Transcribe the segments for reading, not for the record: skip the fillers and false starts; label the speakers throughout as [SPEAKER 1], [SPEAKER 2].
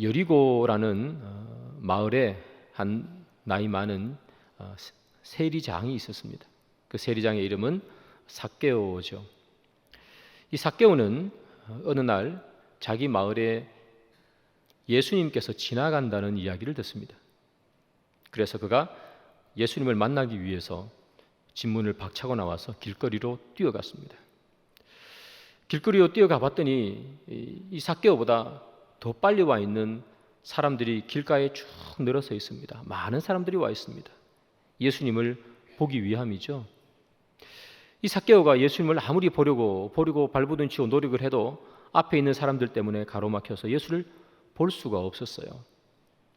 [SPEAKER 1] 여리고라는 마을에 한 나이 많은 세리장이 있었습니다. 그 세리장의 이름은 삭개오죠. 이 삭개오는 어느 날 자기 마을에 예수님께서 지나간다는 이야기를 듣습니다. 그래서 그가 예수님을 만나기 위해서 진문을 박차고 나와서 길거리로 뛰어갔습니다. 길거리로 뛰어가 봤더니 이 삭개오보다 더 빨리 와 있는 사람들이 길가에 쭉 늘어서 있습니다. 많은 사람들이 와 있습니다. 예수님을 보기 위함이죠. 이 삭개오가 예수님을 아무리 보려고 발버둥 치고 노력을 해도 앞에 있는 사람들 때문에 가로막혀서 예수를 볼 수가 없었어요.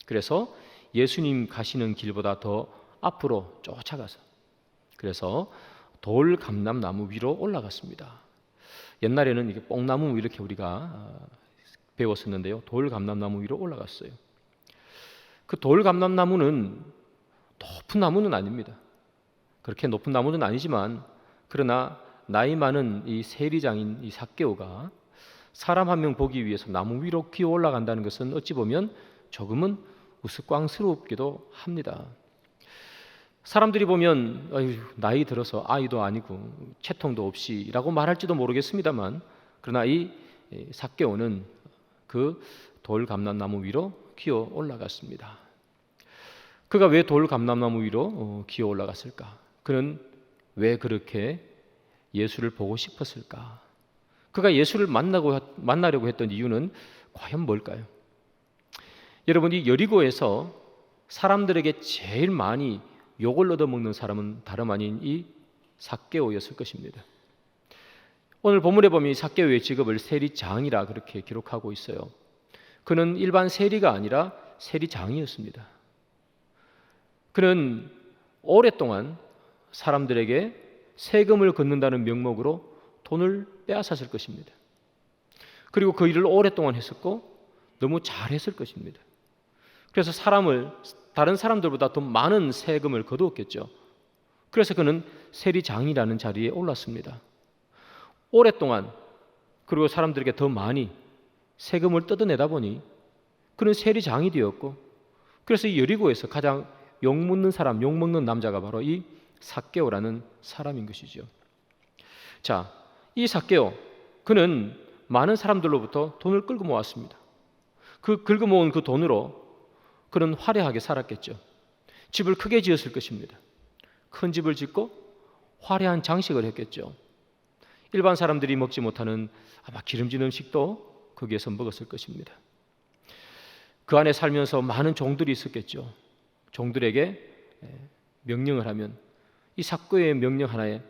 [SPEAKER 1] 그래서 예수님 가시는 길보다 더 앞으로 쫓아가서 그래서 돌감람나무 위로 올라갔습니다. 옛날에는 이게 뽕나무 이렇게 우리가 배웠었는데요. 돌감람나무 위로 올라갔어요. 그 돌감람나무는 높은 나무는 아닙니다. 그렇게 높은 나무는 아니지만 그러나 나이 많은 이 세리장인 이 삭개오가 사람 한 명 보기 위해서 나무 위로 기어 올라간다는 것은 어찌 보면 조금은 우스꽝스럽기도 합니다. 사람들이 보면 나이 들어서 아이도 아니고 채통도 없이 라고 말할지도 모르겠습니다만 그러나 이 삭개오는 그 돌감람나무 위로 기어 올라갔습니다. 그가 왜 돌감람나무 위로 기어 올라갔을까? 그는 왜 그렇게 예수를 보고 싶었을까? 그가 예수를 만나려고 했던 이유는 과연 뭘까요? 여러분, 이 여리고에서 사람들에게 제일 많이 욕을 얻어먹는 사람은 다름 아닌 이 삭개오였을 것입니다. 오늘 본문에 보면 이 삭개오의 직업을 세리장이라 그렇게 기록하고 있어요. 그는 일반 세리가 아니라 세리장이었습니다. 그는 오랫동안 사람들에게 세금을 걷는다는 명목으로 돈을 빼앗았을 것입니다. 그리고 그 일을 오랫동안 했었고 너무 잘했을 것입니다. 그래서 다른 사람들보다 더 많은 세금을 거두었겠죠. 그래서 그는 세리장이라는 자리에 올랐습니다. 오랫동안 그리고 사람들에게 더 많이 세금을 뜯어내다 보니 그는 세리장이 되었고 그래서 이 여리고에서 가장 욕먹는 남자가 바로 이 삭개오라는 사람인 것이죠. 자, 이 삭개오 그는 많은 사람들로부터 돈을 끌고 모았습니다. 그 긁어 모은 그 돈으로 그는 화려하게 살았겠죠. 집을 크게 지었을 것입니다. 큰 집을 짓고 화려한 장식을 했겠죠. 일반 사람들이 먹지 못하는 아마 기름진 음식도 거기에서 먹었을 것입니다. 그 안에 살면서 많은 종들이 있었겠죠. 종들에게 명령을 하면 이 삭개오의 명령 하나에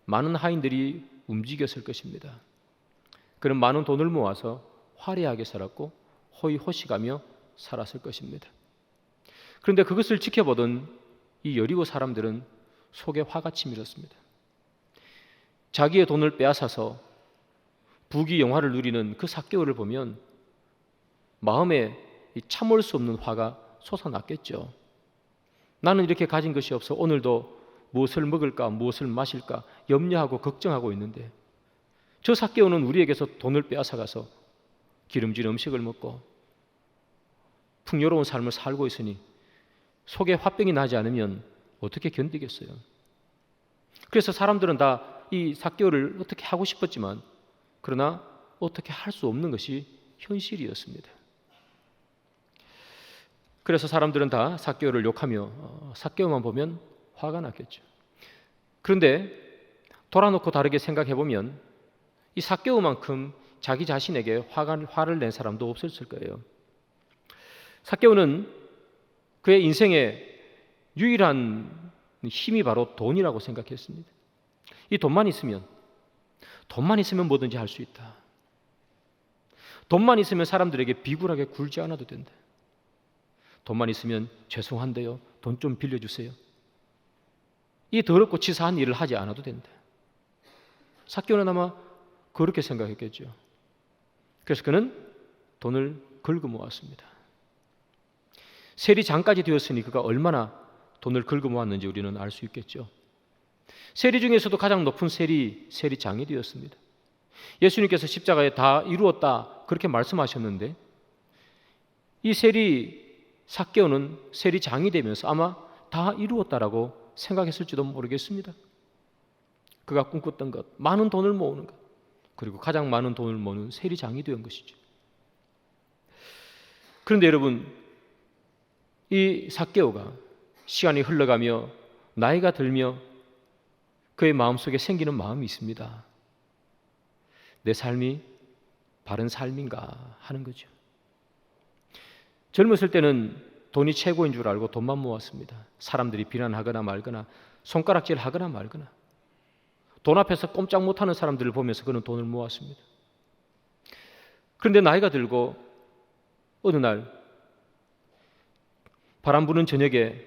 [SPEAKER 1] 많은 하인들이 움직였을 것입니다. 그는 많은 돈을 모아서 화려하게 살았고 호의호식하며 살았을 것입니다. 그런데 그것을 지켜보던 이 여리고 사람들은 속에 화가 치밀었습니다. 자기의 돈을 빼앗아서 부귀영화를 누리는 그 삭개오를 보면 마음에 참을 수 없는 화가 솟아났겠죠. 나는 이렇게 가진 것이 없어 오늘도 무엇을 먹을까 무엇을 마실까 염려하고 걱정하고 있는데 저 삭개오는 우리에게서 돈을 빼앗아가서 기름진 음식을 먹고 풍요로운 삶을 살고 있으니 속에 화병이 나지 않으면 어떻게 견디겠어요? 그래서 사람들은 다 이 삭개오를 어떻게 하고 싶었지만 그러나 어떻게 할 수 없는 것이 현실이었습니다. 그래서 사람들은 다 삭개오를 욕하며 삭개오만 보면 화가 났겠죠. 그런데 돌아놓고 다르게 생각해 보면 이 삭개오만큼 자기 자신에게 화를 낸 사람도 없었을 거예요. 삭개오는 그의 인생의 유일한 힘이 바로 돈이라고 생각했습니다. 이 돈만 있으면 뭐든지 할 수 있다. 돈만 있으면 사람들에게 비굴하게 굴지 않아도 된다. 돈만 있으면 죄송한데요, 돈 좀 빌려주세요. 이 더럽고 치사한 일을 하지 않아도 된다. 삭개오는 아마 그렇게 생각했겠죠. 그래서 그는 돈을 긁어 모았습니다. 세리장까지 되었으니 그가 얼마나 돈을 긁어 모았는지 우리는 알 수 있겠죠. 세리 중에서도 가장 높은 세리장이 되었습니다. 예수님께서 십자가에 다 이루었다 그렇게 말씀하셨는데 이 삭개오는 세리장이 되면서 아마 다 이루었다라고 생각했을지도 모르겠습니다. 그가 꿈꿨던 것, 많은 돈을 모으는 것, 그리고 가장 많은 돈을 모으는 세리장이 된 것이죠. 그런데 여러분, 이 삭개오가 시간이 흘러가며 나이가 들며 그의 마음속에 생기는 마음이 있습니다. 내 삶이 바른 삶인가 하는 거죠. 젊었을 때는 돈이 최고인 줄 알고 돈만 모았습니다. 사람들이 비난하거나 말거나 손가락질 하거나 말거나 돈 앞에서 꼼짝 못하는 사람들을 보면서 그는 돈을 모았습니다. 그런데 나이가 들고 어느 날 바람 부는 저녁에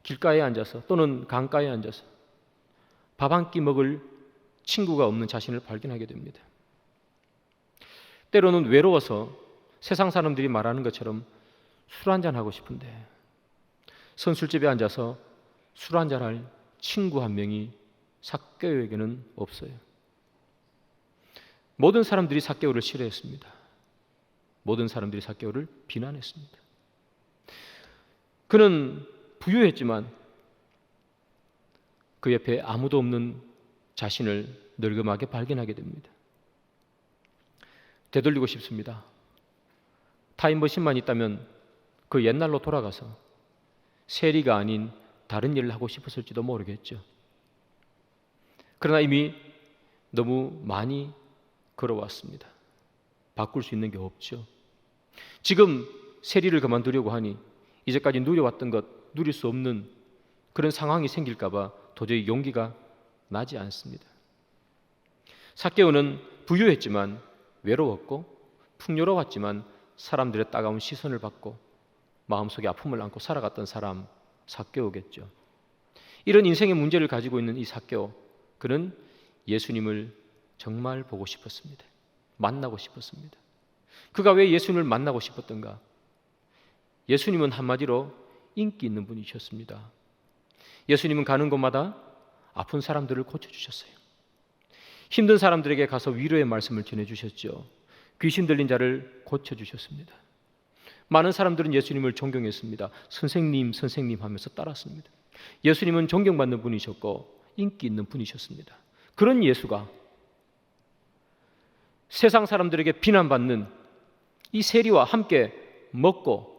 [SPEAKER 1] 길가에 앉아서 또는 강가에 앉아서 밥 한 끼 먹을 친구가 없는 자신을 발견하게 됩니다. 때로는 외로워서 세상 사람들이 말하는 것처럼 술 한잔 하고 싶은데 선술집에 앉아서 술 한잔할 친구 한 명이 삭개오에게는 없어요. 모든 사람들이 삭개오를 싫어했습니다. 모든 사람들이 삭개오를 비난했습니다. 그는 부유했지만 그 옆에 아무도 없는 자신을 늙음하게 발견하게 됩니다. 되돌리고 싶습니다. 타임머신만 있다면 그 옛날로 돌아가서 세리가 아닌 다른 일을 하고 싶었을지도 모르겠죠. 그러나 이미 너무 많이 걸어왔습니다. 바꿀 수 있는 게 없죠. 지금 세리를 그만두려고 하니 이제까지 누려왔던 것 누릴 수 없는 그런 상황이 생길까 봐 도저히 용기가 나지 않습니다. 삭개오는 부유했지만 외로웠고 풍요로웠지만 사람들의 따가운 시선을 받고 마음속에 아픔을 안고 살아갔던 사람 삭개오겠죠. 이런 인생의 문제를 가지고 있는 이 삭개오, 그는 예수님을 정말 보고 싶었습니다. 만나고 싶었습니다. 그가 왜 예수님을 만나고 싶었던가? 예수님은 한마디로 인기 있는 분이셨습니다. 예수님은 가는 곳마다 아픈 사람들을 고쳐주셨어요. 힘든 사람들에게 가서 위로의 말씀을 전해주셨죠. 귀신 들린 자를 고쳐주셨습니다. 많은 사람들은 예수님을 존경했습니다. 선생님, 선생님 하면서 따랐습니다. 예수님은 존경받는 분이셨고 인기 있는 분이셨습니다. 그런 예수가 세상 사람들에게 비난받는 이 세리와 함께 먹고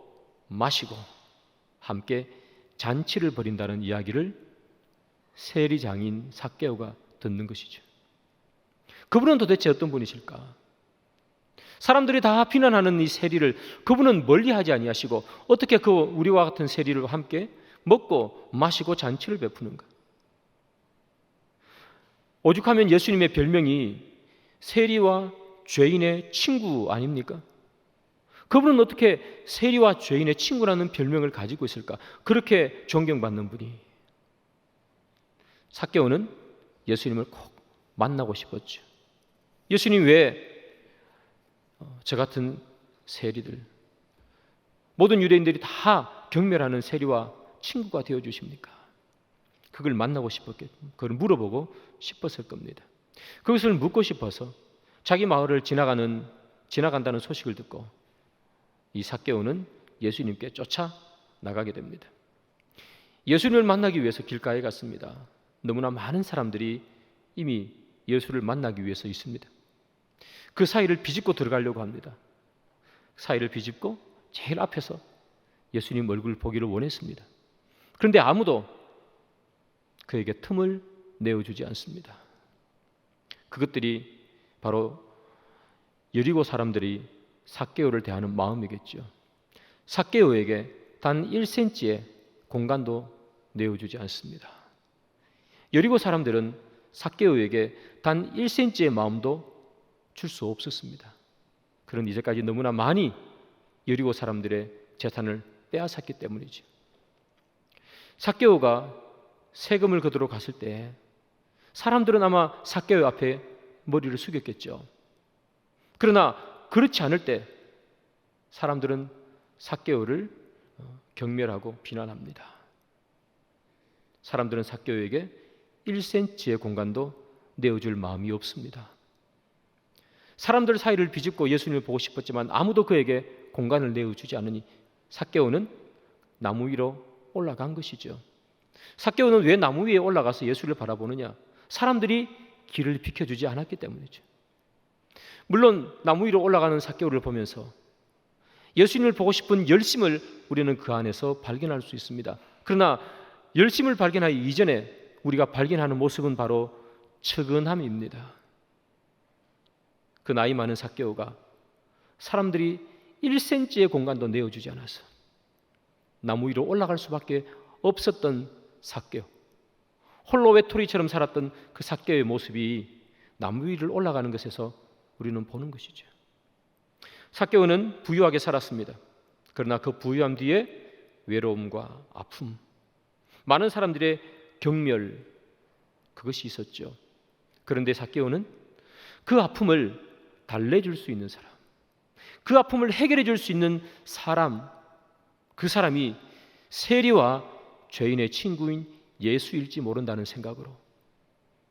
[SPEAKER 1] 마시고 함께 잔치를 벌인다는 이야기를 세리장인 삭개오가 듣는 것이죠. 그분은 도대체 어떤 분이실까? 사람들이 다 비난하는 이 세리를 그분은 멀리하지 아니하시고 어떻게 그 우리와 같은 세리를 함께 먹고 마시고 잔치를 베푸는가? 오죽하면 예수님의 별명이 세리와 죄인의 친구 아닙니까? 그분은 어떻게 세리와 죄인의 친구라는 별명을 가지고 있을까? 그렇게 존경받는 분이. 삭개오는 예수님을 꼭 만나고 싶었죠. 예수님 왜 저 같은 세리들, 모든 유대인들이 다 경멸하는 세리와 친구가 되어주십니까? 그걸 만나고 싶었겠죠. 그걸 물어보고 싶었을 겁니다. 그것을 묻고 싶어서 자기 마을을 지나간다는 소식을 듣고 이 삭개오는 예수님께 쫓아 나가게 됩니다. 예수님을 만나기 위해서 길가에 갔습니다. 너무나 많은 사람들이 이미 예수를 만나기 위해서 있습니다. 그 사이를 비집고 들어가려고 합니다. 사이를 비집고 제일 앞에서 예수님 얼굴을 보기를 원했습니다. 그런데 아무도 그에게 틈을 내어주지 않습니다. 그것들이 바로 여리고 사람들이 삭개오를 대하는 마음이겠죠. 삭개오에게 단 1cm의 공간도 내어주지 않습니다. 여리고 사람들은 삭개오에게 단 1cm의 마음도 줄 수 없었습니다. 그런 이제까지 너무나 많이 여리고 사람들의 재산을 빼앗았기 때문이죠. 삭개오가 세금을 거두러 갔을 때 사람들은 아마 삭개오 앞에 머리를 숙였겠죠. 그러나 그렇지 않을 때 사람들은 삭개오를 경멸하고 비난합니다. 사람들은 삭개오에게 1cm의 공간도 내어줄 마음이 없습니다. 사람들 사이를 비집고 예수님을 보고 싶었지만 아무도 그에게 공간을 내어주지 않으니 삭개오는 나무 위로 올라간 것이죠. 삭개오는 왜 나무 위에 올라가서 예수를 바라보느냐? 사람들이 길을 비켜주지 않았기 때문이죠. 물론 나무 위로 올라가는 삭개오를 보면서 예수님을 보고 싶은 열심을 우리는 그 안에서 발견할 수 있습니다. 그러나 열심을 발견하기 이전에 우리가 발견하는 모습은 바로 측은함입니다. 그 나이 많은 삭개오가 사람들이 1cm의 공간도 내어주지 않아서 나무 위로 올라갈 수밖에 없었던 삭개오, 홀로 외톨이처럼 살았던 그 삭개오의 모습이 나무 위를 올라가는 것에서 우리는 보는 것이죠. 삭개오는 부유하게 살았습니다. 그러나 그 부유함 뒤에 외로움과 아픔, 많은 사람들의 경멸, 그것이 있었죠. 그런데 삭개오는 그 아픔을 달래줄 수 있는 사람, 그 아픔을 해결해 줄 수 있는 사람, 그 사람이 세리와 죄인의 친구인 예수일지 모른다는 생각으로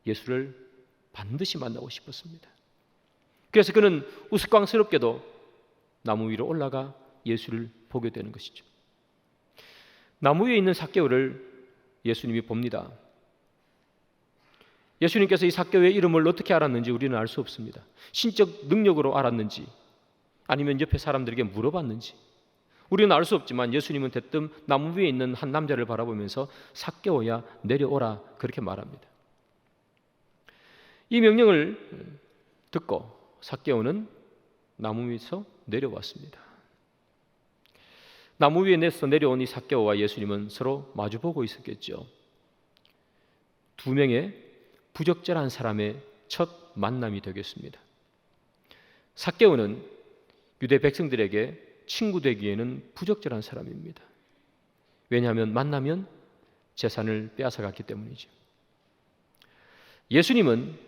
[SPEAKER 1] 예수를 반드시 만나고 싶었습니다. 그래서 그는 우스꽝스럽게도 나무 위로 올라가 예수를 보게 되는 것이죠. 나무 위에 있는 삭개오를 예수님이 봅니다. 예수님께서 이 삭개오의 이름을 어떻게 알았는지 우리는 알 수 없습니다. 신적 능력으로 알았는지 아니면 옆에 사람들에게 물어봤는지 우리는 알 수 없지만 예수님은 대뜸 나무 위에 있는 한 남자를 바라보면서 삭개오야 내려오라 그렇게 말합니다. 이 명령을 듣고 삭개오는 나무 위에서 내려왔습니다. 나무 위에 내려온 이 삭개오와 예수님은 서로 마주보고 있었겠죠. 두 명의 부적절한 사람의 첫 만남이 되겠습니다. 삭개오는 유대 백성들에게 친구 되기에는 부적절한 사람입니다. 왜냐하면 만나면 재산을 빼앗아갔기 때문이죠. 예수님은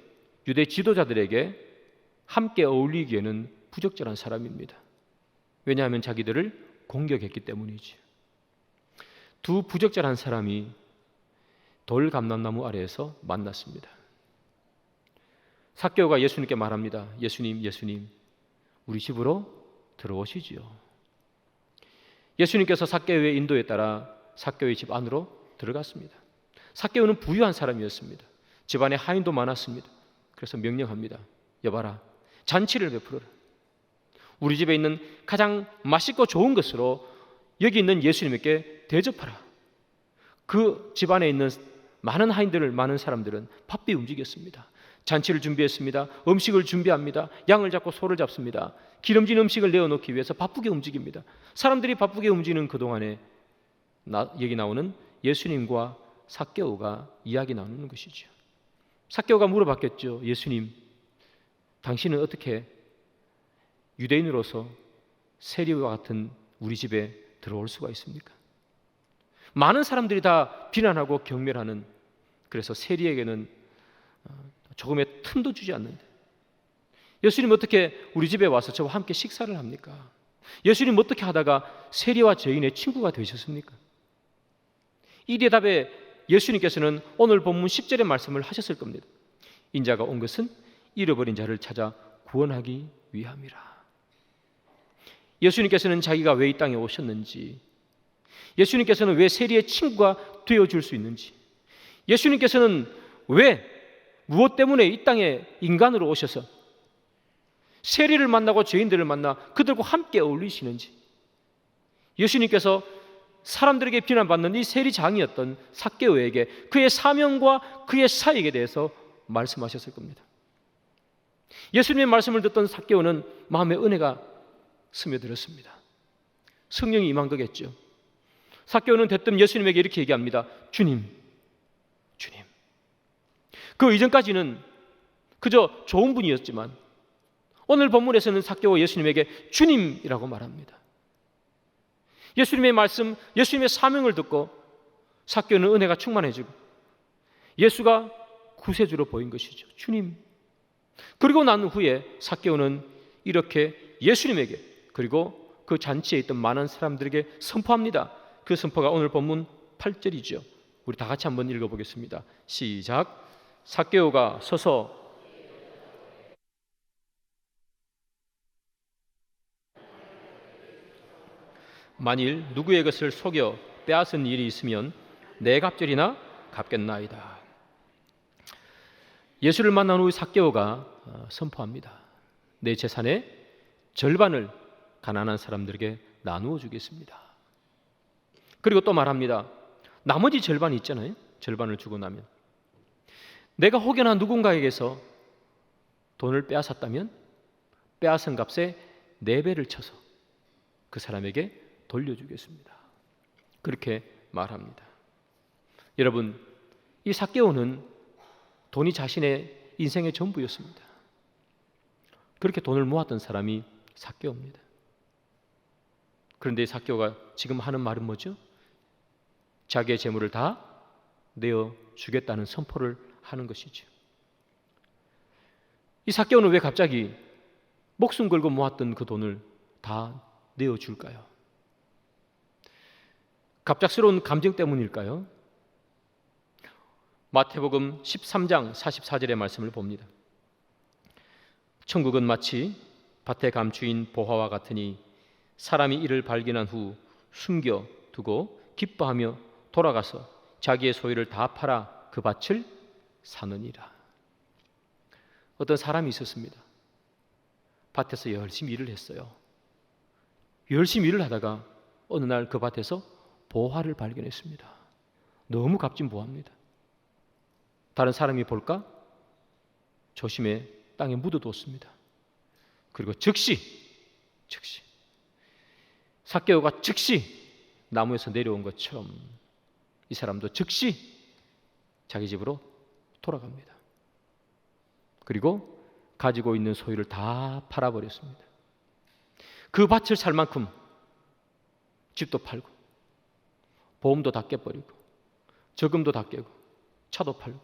[SPEAKER 1] 유대 지도자들에게 함께 어울리기에는 부적절한 사람입니다. 왜냐하면 자기들을 공격했기 때문이죠. 두 부적절한 사람이 돌감람나무 아래에서 만났습니다. 삭개오가 예수님께 말합니다. 예수님, 우리 집으로 들어오시지요. 예수님께서 삭개오의 인도에 따라 삭개오의 집 안으로 들어갔습니다. 삭개오는 부유한 사람이었습니다. 집안에 하인도 많았습니다. 그래서 명령합니다. 여봐라, 잔치를 베풀어라. 우리 집에 있는 가장 맛있고 좋은 것으로 여기 있는 예수님께 대접하라. 그 집안에 있는 많은 하인들을, 많은 사람들은 바삐 움직였습니다. 잔치를 준비했습니다. 음식을 준비합니다. 양을 잡고 소를 잡습니다. 기름진 음식을 내어놓기 위해서 바쁘게 움직입니다. 사람들이 바쁘게 움직이는 그동안에 여기 나오는 예수님과 삭개오가 이야기 나누는 것이죠. 삭개오가 물어봤겠죠. 예수님, 당신은 어떻게 유대인으로서 세리와 같은 우리 집에 들어올 수가 있습니까? 많은 사람들이 다 비난하고 경멸하는, 그래서 세리에게는 조금의 틈도 주지 않는데 예수님 어떻게 우리 집에 와서 저와 함께 식사를 합니까? 예수님 어떻게 하다가 세리와 죄인의 친구가 되셨습니까? 이 대답에 예수님께서는 오늘 본문 10절의 말씀을 하셨을 겁니다. 인자가 온 것은 잃어버린 자를 찾아 구원하기 위함이라. 예수님께서는 자기가 왜 이 땅에 오셨는지, 예수님께서는 왜 세리의 친구가 되어줄 수 있는지, 예수님께서는 왜 무엇 때문에 이 땅에 인간으로 오셔서 세리를 만나고 죄인들을 만나 그들과 함께 어울리시는지, 예수님께서 사람들에게 비난받는 이 세리장이었던 삭개오에게 그의 사명과 그의 사역에 대해서 말씀하셨을 겁니다. 예수님의 말씀을 듣던 삭개오는 마음에 은혜가 스며들었습니다. 성령이 임한 거겠죠. 삭개오는 대뜸 예수님에게 이렇게 얘기합니다. 주님. 그 이전까지는 그저 좋은 분이었지만 오늘 본문에서는 삭개오 예수님에게 주님이라고 말합니다. 예수님의 말씀, 예수님의 사명을 듣고 삭개오는 은혜가 충만해지고 예수가 구세주로 보인 것이죠. 주님. 그리고 난 후에 삭개오는 이렇게 예수님에게 그리고 그 잔치에 있던 많은 사람들에게 선포합니다. 그 선포가 오늘 본문 8절이죠. 우리 다 같이 한번 읽어보겠습니다. 시작. 삭개오가 서서 만일 누구의 것을 속여 빼앗은 일이 있으면 내 갑절이나 갚겠나이다. 예수를 만난 후 삭개오가 선포합니다. 내 재산의 절반을 가난한 사람들에게 나누어 주겠습니다. 그리고 또 말합니다. 나머지 절반이 있잖아요. 절반을 주고 나면 내가 혹여나 누군가에게서 돈을 빼앗았다면 빼앗은 값에 4배를 쳐서 그 사람에게 돌려주겠습니다. 그렇게 말합니다. 여러분, 이 삭개오는 돈이 자신의 인생의 전부였습니다. 그렇게 돈을 모았던 사람이 삭개오입니다. 그런데 삭개오가 지금 하는 말은 뭐죠? 자기의 재물을 다 내어주겠다는 선포를 하는 것이죠. 이 삭개오는 왜 갑자기 목숨 걸고 모았던 그 돈을 다 내어줄까요? 갑작스러운 감정 때문일까요? 마태복음 13장 44절의 말씀을 봅니다. 천국은 마치 밭에 감추인 보화와 같으니 사람이 이를 발견한 후 숨겨두고 기뻐하며 돌아가서 자기의 소유를 다 팔아 그 밭을 사느니라. 어떤 사람이 있었습니다. 밭에서 열심히 일을 했어요. 열심히 일을 하다가 어느 날 그 밭에서 보화를 발견했습니다. 너무 값진 보화입니다. 다른 사람이 볼까? 조심해 땅에 묻어뒀습니다. 그리고 즉시 삭개오가 즉시 나무에서 내려온 것처럼 이 사람도 즉시 자기 집으로 돌아갑니다. 그리고 가지고 있는 소유를 다 팔아버렸습니다. 그 밭을 살 만큼 집도 팔고 보험도 다 깨버리고 저금도 다 깨고 차도 팔고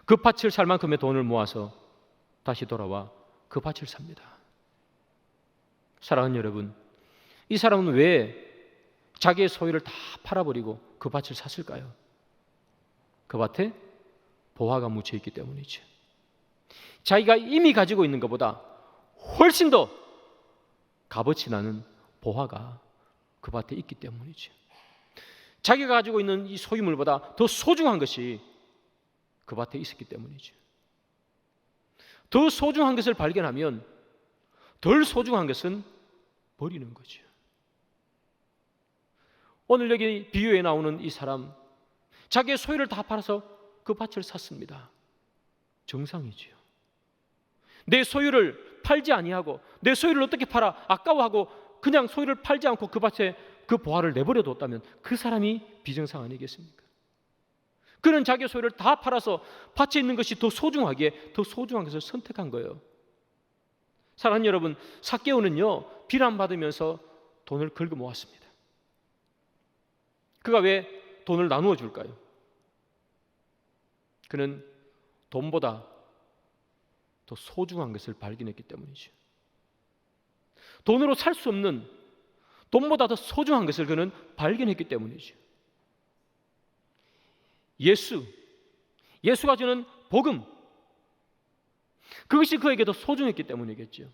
[SPEAKER 1] 그 밭을 살 만큼의 돈을 모아서 다시 돌아와 그 밭을 삽니다. 사랑하는 여러분, 이 사람은 왜 자기의 소유를 다 팔아버리고 그 밭을 샀을까요? 그 밭에 보화가 묻혀있기 때문이죠. 자기가 이미 가지고 있는 것보다 훨씬 더 값어치 나는 보화가 그 밭에 있기 때문이죠. 자기가 가지고 있는 이 소유물보다 더 소중한 것이 그 밭에 있었기 때문이죠. 더 소중한 것을 발견하면 덜 소중한 것은 버리는 거죠. 오늘 여기 비유에 나오는 이 사람, 자기의 소유를 다 팔아서 그 밭을 샀습니다. 정상이지요. 내 소유를 팔지 아니하고 내 소유를 어떻게 팔아 아까워하고 그냥 소유를 팔지 않고 그 밭에 그 보화를 내버려 뒀다면 그 사람이 비정상 아니겠습니까? 그는 자기 소유를 다 팔아서 밭에 있는 것이 더 소중하기에 더 소중한 것을 선택한 거예요. 사랑하는 여러분, 삭개오는요 비난받으면서 돈을 긁어 모았습니다. 그가 왜 돈을 나누어 줄까요? 그는 돈보다 더 소중한 것을 발견했기 때문이죠. 돈으로 살 수 없는, 돈보다 더 소중한 것을 그는 발견했기 때문이죠. 예수가 주는 복음, 그것이 그에게 더 소중했기 때문이겠죠.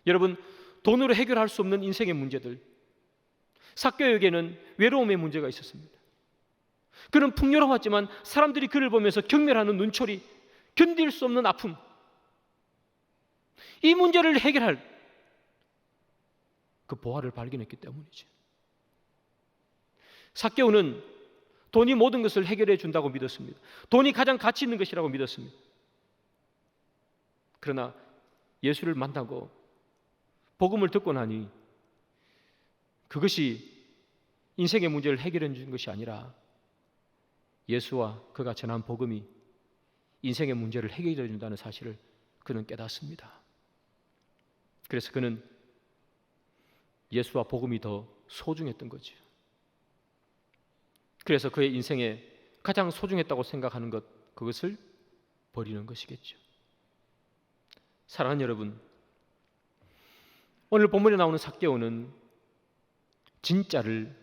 [SPEAKER 1] 여러분, 돈으로 해결할 수 없는 인생의 문제들, 삭개오에게는 외로움의 문제가 있었습니다. 그는 풍요로웠지만 사람들이 그를 보면서 경멸하는 눈초리, 견딜 수 없는 아픔, 이 문제를 해결할 그 보화를 발견했기 때문이죠. 삭개오는 돈이 모든 것을 해결해 준다고 믿었습니다. 돈이 가장 가치 있는 것이라고 믿었습니다. 그러나 예수를 만나고 복음을 듣고 나니 그것이 인생의 문제를 해결해 준 것이 아니라 예수와 그가 전한 복음이 인생의 문제를 해결해 준다는 사실을 그는 깨닫습니다. 그래서 그는 예수와 복음이 더 소중했던 거죠. 그래서 그의 인생에 가장 소중했다고 생각하는 것, 그것을 버리는 것이겠죠. 사랑하는 여러분, 오늘 본문에 나오는 삭개오는 진짜를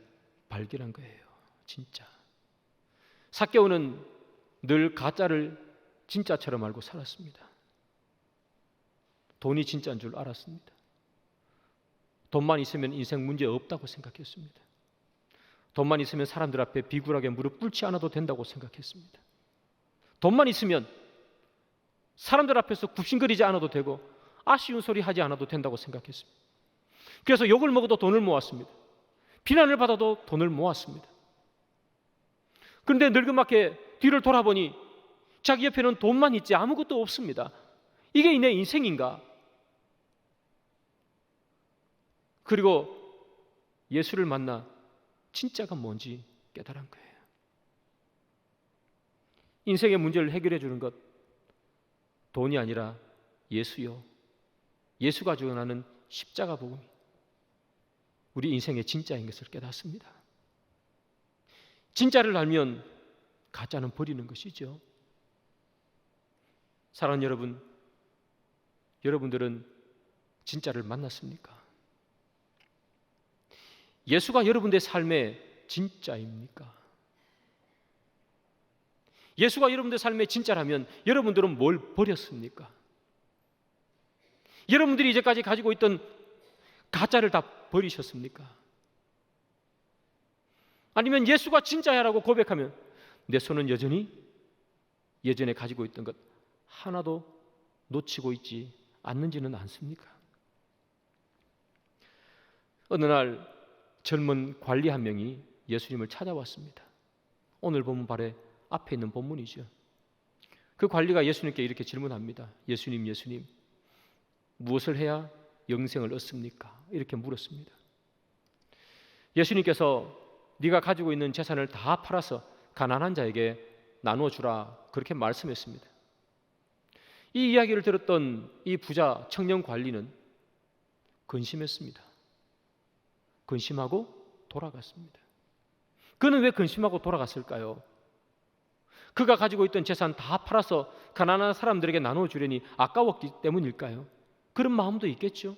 [SPEAKER 1] 발견한 거예요. 진짜. 삭개오는 늘 가짜를 진짜처럼 알고 살았습니다. 돈이 진짜인 줄 알았습니다. 돈만 있으면 인생 문제 없다고 생각했습니다. 돈만 있으면 사람들 앞에 비굴하게 무릎 꿇지 않아도 된다고 생각했습니다. 돈만 있으면 사람들 앞에서 굽신거리지 않아도 되고 아쉬운 소리 하지 않아도 된다고 생각했습니다. 그래서 욕을 먹어도 돈을 모았습니다. 비난을 받아도 돈을 모았습니다. 그런데 늙음하게 뒤를 돌아보니 자기 옆에는 돈만 있지 아무것도 없습니다. 이게 내 인생인가? 그리고 예수를 만나 진짜가 뭔지 깨달은 거예요. 인생의 문제를 해결해 주는 것, 돈이 아니라 예수요. 예수가 주관하는 십자가 복음이 우리 인생의 진짜인 것을 깨닫습니다. 진짜를 알면 가짜는 버리는 것이죠. 사랑하는 여러분, 여러분들은 진짜를 만났습니까? 예수가 여러분들의 삶의 진짜입니까? 예수가 여러분들의 삶의 진짜라면 여러분들은 뭘 버렸습니까? 여러분들이 이제까지 가지고 있던 가짜를 다 버리셨습니까? 아니면 예수가 진짜야라고 고백하면 내 손은 여전히 예전에 가지고 있던 것 하나도 놓치고 있지 않는지는 않습니까? 어느 날 젊은 관리 한 명이 예수님을 찾아왔습니다. 오늘 본문 바로 앞에 있는 본문이죠. 그 관리가 예수님께 이렇게 질문합니다. 예수님, 무엇을 해야 영생을 얻습니까? 이렇게 물었습니다. 예수님께서 네가 가지고 있는 재산을 다 팔아서 가난한 자에게 나누어 주라 그렇게 말씀했습니다. 이 이야기를 들었던 이 부자 청년 관리는 근심했습니다. 근심하고 돌아갔습니다. 그는 왜 근심하고 돌아갔을까요? 그가 가지고 있던 재산 다 팔아서 가난한 사람들에게 나누어 주려니 아까웠기 때문일까요? 그런 마음도 있겠죠.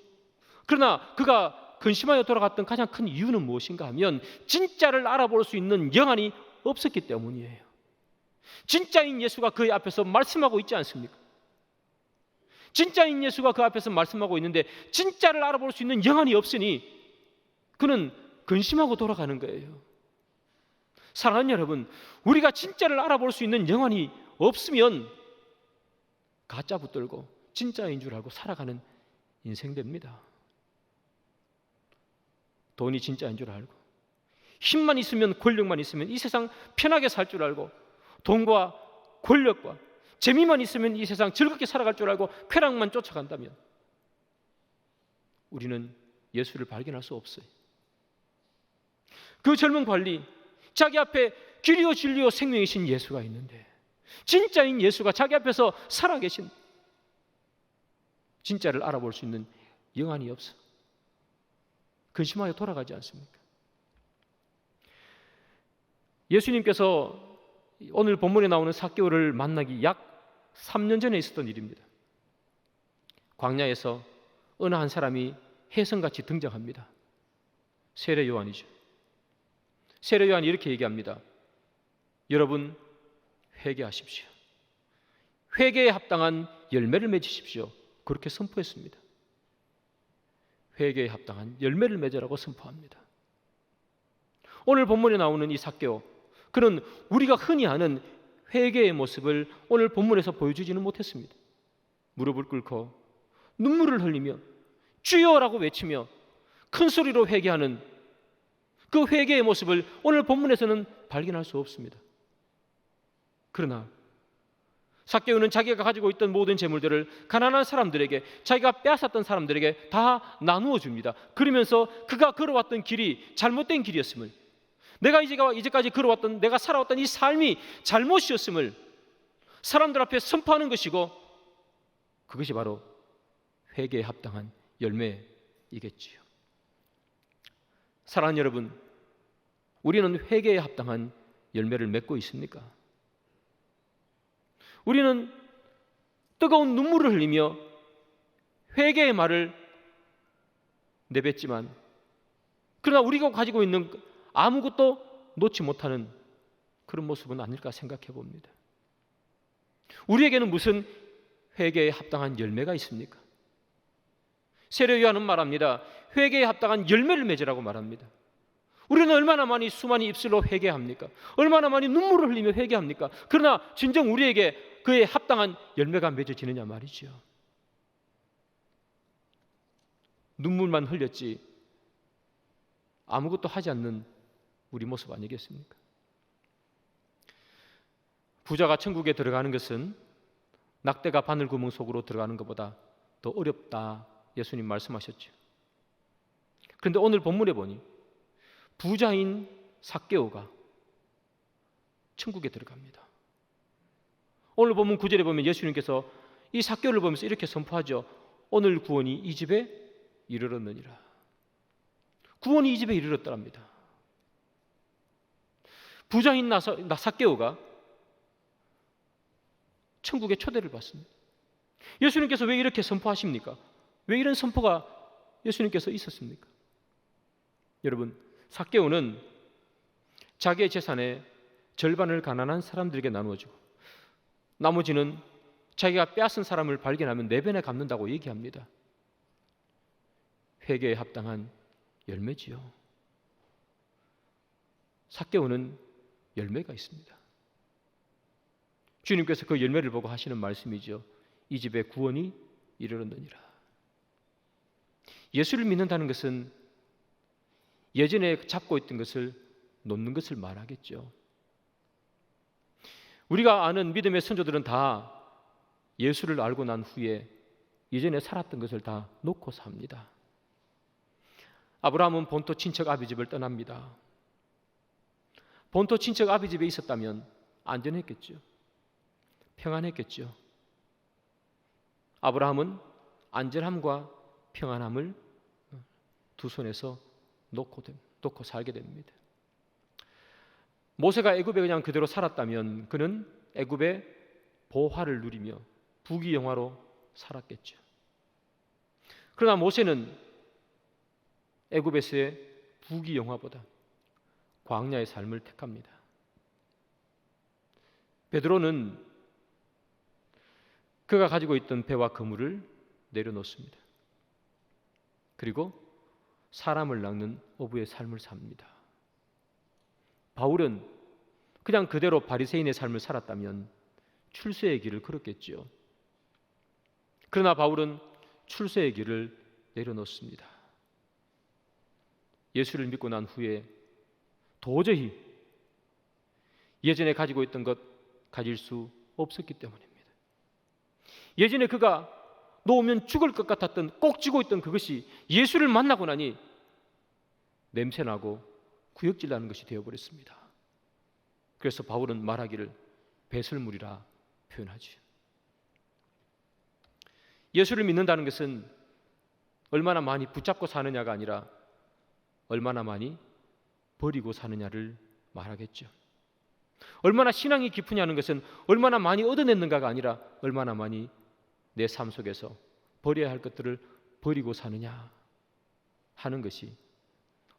[SPEAKER 1] 그러나 그가 근심하여 돌아갔던 가장 큰 이유는 무엇인가 하면 진짜를 알아볼 수 있는 영안이 없었기 때문이에요. 진짜인 예수가 그의 앞에서 말씀하고 있지 않습니까? 진짜인 예수가 그 앞에서 말씀하고 있는데 진짜를 알아볼 수 있는 영안이 없으니 그는 근심하고 돌아가는 거예요. 사랑하는 여러분, 우리가 진짜를 알아볼 수 있는 영안이 없으면 가짜 붙들고 진짜인 줄 알고 살아가는 인생 됩니다. 돈이 진짜인 줄 알고 힘만 있으면 권력만 있으면 이 세상 편하게 살 줄 알고 돈과 권력과 재미만 있으면 이 세상 즐겁게 살아갈 줄 알고 쾌락만 쫓아간다면 우리는 예수를 발견할 수 없어요. 그 젊은 관리, 자기 앞에 길이요 진리요 생명이신 예수가 있는데 진짜인 예수가 자기 앞에서 살아계신 진짜를 알아볼 수 있는 영안이 없어 근심하여 돌아가지 않습니까? 예수님께서 오늘 본문에 나오는 삭개오를 만나기 약 3년 전에 있었던 일입니다. 광야에서 어느 한 사람이 혜성같이 등장합니다. 세례 요한이죠. 세례 요한이 이렇게 얘기합니다. 여러분 회개하십시오. 회개에 합당한 열매를 맺으십시오. 그렇게 선포했습니다. 회개에 합당한 열매를 맺으라고 선포합니다. 오늘 본문에 나오는 이 삭개오, 그는 우리가 흔히 아는 회개의 모습을 오늘 본문에서 보여주지는 못했습니다. 무릎을 꿇고 눈물을 흘리며 주여라고 외치며 큰 소리로 회개하는 그 회개의 모습을 오늘 본문에서는 발견할 수 없습니다. 그러나 삭개오는 자기가 가지고 있던 모든 재물들을 가난한 사람들에게, 자기가 빼앗았던 사람들에게 다 나누어 줍니다. 그러면서 그가 걸어왔던 길이 잘못된 길이었음을, 내가 이제까지 걸어왔던, 내가 살아왔던 이 삶이 잘못이었음을 사람들 앞에 선포하는 것이고, 그것이 바로 회개에 합당한 열매이겠지요. 사랑하는 여러분, 우리는 회개에 합당한 열매를 맺고 있습니까? 우리는 뜨거운 눈물을 흘리며 회개의 말을 내뱉지만, 그러나 우리가 가지고 있는 아무것도 놓지 못하는 그런 모습은 아닐까 생각해 봅니다. 우리에게는 무슨 회개에 합당한 열매가 있습니까? 세례 요한은 말합니다. 회개에 합당한 열매를 맺으라고 말합니다. 우리는 얼마나 많이 수많은 입술로 회개합니까? 얼마나 많이 눈물을 흘리며 회개합니까? 그러나 진정 우리에게 그에 합당한 열매가 맺어지느냐 말이죠. 눈물만 흘렸지 아무것도 하지 않는 우리 모습 아니겠습니까? 부자가 천국에 들어가는 것은 낙대가 바늘구멍 속으로 들어가는 것보다 더 어렵다, 예수님 말씀하셨죠. 그런데 오늘 본문에 보니 부자인 삭개오가 천국에 들어갑니다. 오늘 본문 9절에 보면 예수님께서 이 삭개오를 보면서 이렇게 선포하죠. 오늘 구원이 이 집에 이르렀느니라. 구원이 이 집에 이르렀더랍니다. 부자인 삭개오가 천국에 초대를 받습니다. 예수님께서 왜 이렇게 선포하십니까? 왜 이런 선포가 예수님께서 있었습니까? 여러분, 삭개오는 자기의 재산의 절반을 가난한 사람들에게 나누어주고 나머지는 자기가 빼앗은 사람을 발견하면 4배나 갚는다고 얘기합니다. 회개에 합당한 열매지요. 삭개오는 열매가 있습니다. 주님께서 그 열매를 보고 하시는 말씀이죠. 이 집에 구원이 이르렀느니라. 예수를 믿는다는 것은 예전에 잡고 있던 것을 놓는 것을 말하겠죠. 우리가 아는 믿음의 선조들은 다 예수를 알고 난 후에 예전에 살았던 것을 다 놓고 삽니다. 아브라함은 본토 친척 아비 집을 떠납니다. 본토 친척 아비 집에 있었다면 안전했겠죠. 평안했겠죠. 아브라함은 안전함과 평안함을 두 손에서 놓고 살게 됩니다. 모세가 애굽에 그냥 그대로 살았다면 그는 애굽의 보화를 누리며 부귀영화로 살았겠죠. 그러나 모세는 애굽에서의 부귀영화보다 광야의 삶을 택합니다. 베드로는 그가 가지고 있던 배와 그물을 내려놓습니다. 그리고 사람을 낚는 어부의 삶을 삽니다. 바울은 그냥 그대로 바리새인의 삶을 살았다면 출세의 길을 걸었겠지요. 그러나 바울은 출세의 길을 내려놓습니다. 예수를 믿고 난 후에 도저히 예전에 가지고 있던 것 가질 수 없었기 때문입니다. 예전에 그가 놓으면 죽을 것 같았던 꼭 쥐고 있던 그것이 예수를 만나고 나니 냄새나고 구역질 나는 것이 되어버렸습니다. 그래서 바울은 말하기를 배설물이라 표현하지. 예수를 믿는다는 것은 얼마나 많이 붙잡고 사느냐가 아니라 얼마나 많이 버리고 사느냐를 말하겠죠. 얼마나 신앙이 깊으냐는 것은 얼마나 많이 얻어냈는가가 아니라 얼마나 많이 내 삶 속에서 버려야 할 것들을 버리고 사느냐 하는 것이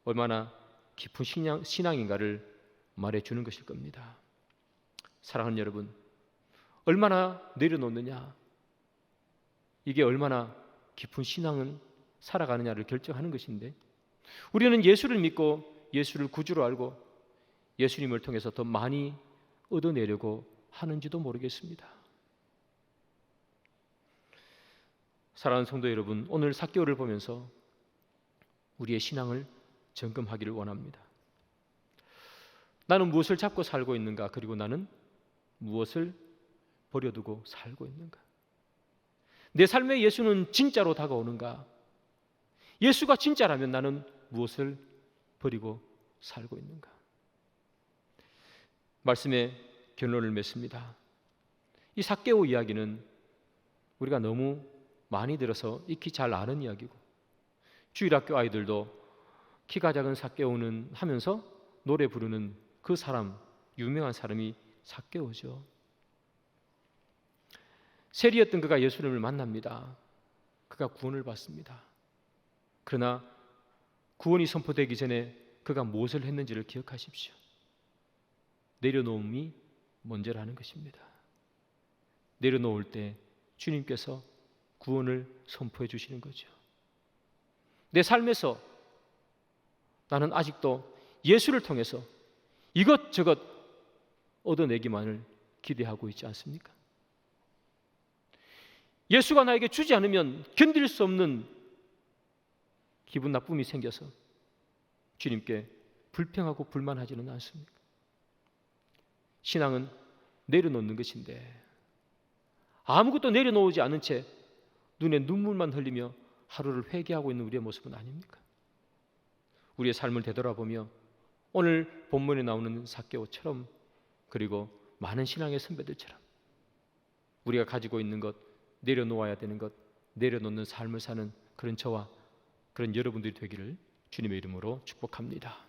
[SPEAKER 1] 얼마나 깊은 신앙인가를 말해주는 것일 겁니다. 사랑하는 여러분, 얼마나 내려놓느냐, 이게 얼마나 깊은 신앙을 살아가느냐를 결정하는 것인데, 우리는 예수를 믿고 예수를 구주로 알고 예수님을 통해서 더 많이 얻어내려고 하는지도 모르겠습니다. 사랑하는 성도 여러분, 오늘 삭개오를 보면서 우리의 신앙을 점검하기를 원합니다. 나는 무엇을 잡고 살고 있는가? 그리고 나는 무엇을 버려두고 살고 있는가? 내 삶에 예수는 진짜로 다가오는가? 예수가 진짜라면 나는 무엇을 버리고 살고 있는가? 말씀의 결론을 맺습니다. 이 삭개오 이야기는 우리가 너무 많이 들어서 익히 잘 아는 이야기고, 주일학교 아이들도 키가 작은 삭개오는 하면서 노래 부르는 그 사람, 유명한 사람이 삭개오죠. 세리였던 그가 예수님을 만납니다. 그가 구원을 받습니다. 그러나 구원이 선포되기 전에 그가 무엇을 했는지를 기억하십시오. 내려놓음이 먼저라는 것입니다. 내려놓을 때 주님께서 구원을 선포해 주시는 거죠. 내 삶에서 나는 아직도 예수를 통해서 이것저것 얻어내기만을 기대하고 있지 않습니까? 예수가 나에게 주지 않으면 견딜 수 없는 기분 나쁨이 생겨서 주님께 불평하고 불만하지는 않습니까? 신앙은 내려놓는 것인데 아무것도 내려놓지 않은 채 눈에 눈물만 흘리며 하루를 회개하고 있는 우리의 모습은 아닙니까? 우리의 삶을 되돌아보며 오늘 본문에 나오는 삭개오처럼, 그리고 많은 신앙의 선배들처럼 우리가 가지고 있는 것, 내려놓아야 되는 것, 내려놓는 삶을 사는 그런 저와 그런 여러분들이 되기를 주님의 이름으로 축복합니다.